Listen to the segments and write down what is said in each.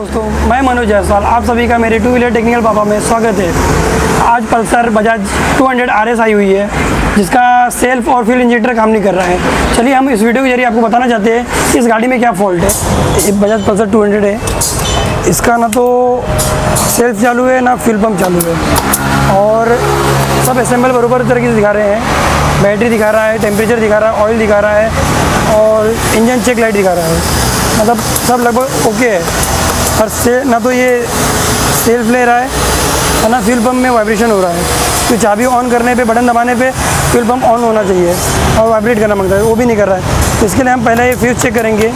दोस्तों, मैं मनोज जायसवाल, आप सभी का मेरे टू व्हीलर टेक्निकल पापा में स्वागत है। आज पल्सर बजाज 200 RS आई हुई है, जिसका सेल्फ और फ्यूल इंजेक्टर काम नहीं कर रहा है। चलिए हम इस वीडियो के जरिए आपको बताना चाहते हैं कि इस गाड़ी में क्या फॉल्ट है। ये बजाज पल्सर 200 है, इसका ना तो सेल्फ चालू है ना फ्यूल पम्प चालू है, और सब असेंबल बराबर तरीके से दिखा रहे हैं। बैटरी दिखा रहा है, टेम्परेचर दिखा रहा है, ऑयल दिखा रहा है और इंजन चेक लाइट दिखा रहा है। मतलब सब लगभग ओके है, पर से ना तो ये सेल्फ ले रहा है ना फ्यूल पम्प में वाइब्रेशन हो रहा है। तो चाबी ऑन करने पे, बटन दबाने पे फ्यूल पम्प ऑन होना चाहिए और वाइब्रेट करना मांगता है, वो भी नहीं कर रहा है। तो इसके लिए हम पहले ये फ्यूज़ चेक करेंगे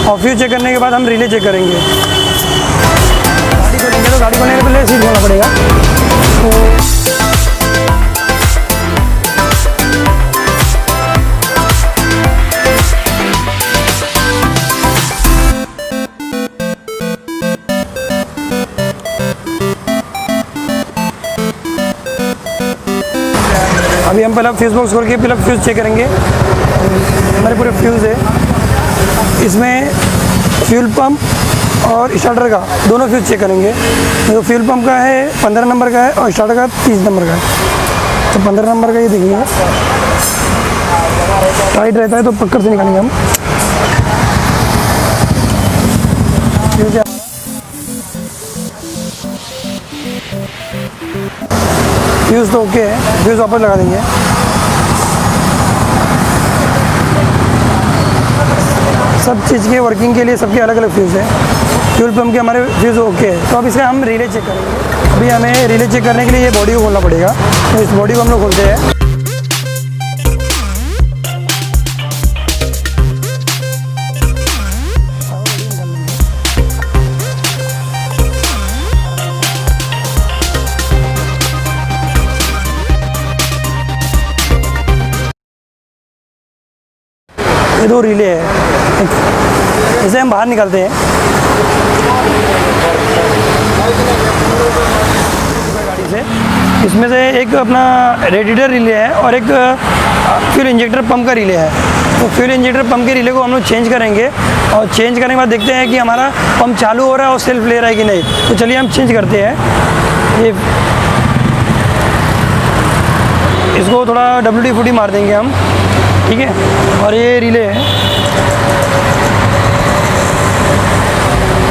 और फ्यूज़ चेक करने के बाद हम रिले चेक करेंगे। गाड़ी खोलेंगे तो गाड़ी खोलने के पहले सीट खोलना पड़ेगा। तो अभी हम पहले फ्यूज़ बॉक्स खोल के पहले फ्यूज़ चेक करेंगे। हमारे पूरे फ्यूज़ है, इसमें फ्यूल पंप और स्टार्टर का दोनों फ्यूज़ चेक करेंगे। तो फ्यूल पंप का है 15 नंबर का है और स्टार्टर का 30 नंबर का है। तो 15 नंबर का ये देखिए टाइट रहता है, तो पकड़ से निकालेंगे हम। फ्यूज़ तो ओके है, फ्यूज़ वापस लगा देंगे। सब चीज़ के वर्किंग के लिए सबके अलग अलग फ्यूज़ है। फ्यूल पंप के हमारे फ्यूज़ ओके है। तो अब इसका हम रिले चेक करेंगे। अभी हमें रिले चेक करने के लिए ये बॉडी को खोलना पड़ेगा, तो इस बॉडी को हम लोग खोलते हैं। ये दो रिले है, इसे हम बाहर निकालते हैं गाड़ी से। इसमें से एक अपना रेडिएटर रिले है और एक फ्यूल इंजेक्टर पंप का रिले है। तो फ्यूल इंजेक्टर पंप के रिले को हम लोग चेंज करेंगे और चेंज करने के बाद देखते हैं कि हमारा पंप चालू हो रहा है और सेल्फ ले रहा है कि नहीं। तो चलिए हम चेंज करते हैं। ये इसको थोड़ा WD-40 मार देंगे हम, ठीक है। और ये रिले है,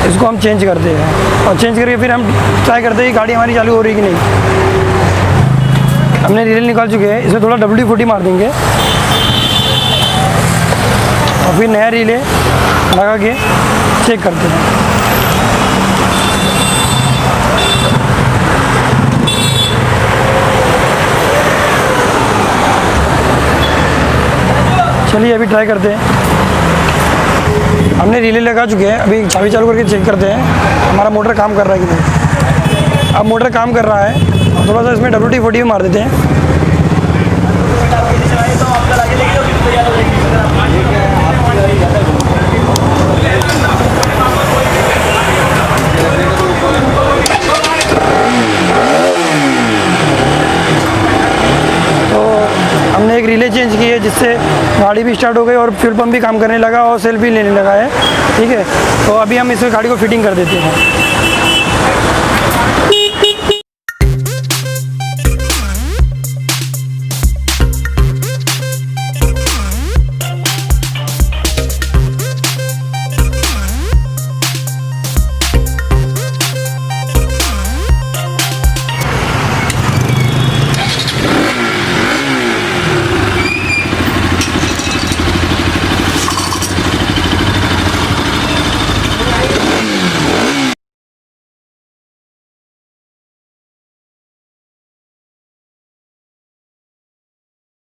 इसको हम चेंज करते हैं और चेंज करके फिर हम ट्राई करते हैं कि गाड़ी हमारी चालू हो रही है कि नहीं। हमने रिले निकाल चुके हैं, इसमें थोड़ा WD-40 मार देंगे और फिर नया रिले लगा के चेक करते हैं। चलिए अभी ट्राई करते हैं। हमने रिले लगा चुके हैं, अभी चाबी चालू करके चेक करते हैं हमारा मोटर काम कर रहा है कि नहीं। अब मोटर काम कर रहा है, थोड़ा सा इसमें WD-40 मार देते हैं। हमने एक रिले चेंज की है, जिससे गाड़ी भी स्टार्ट हो गई और फ्यूल पंप भी काम करने लगा और सेल्फ भी लेने लगा है, ठीक है। तो अभी हम इस गाड़ी को फिटिंग कर देते हैं।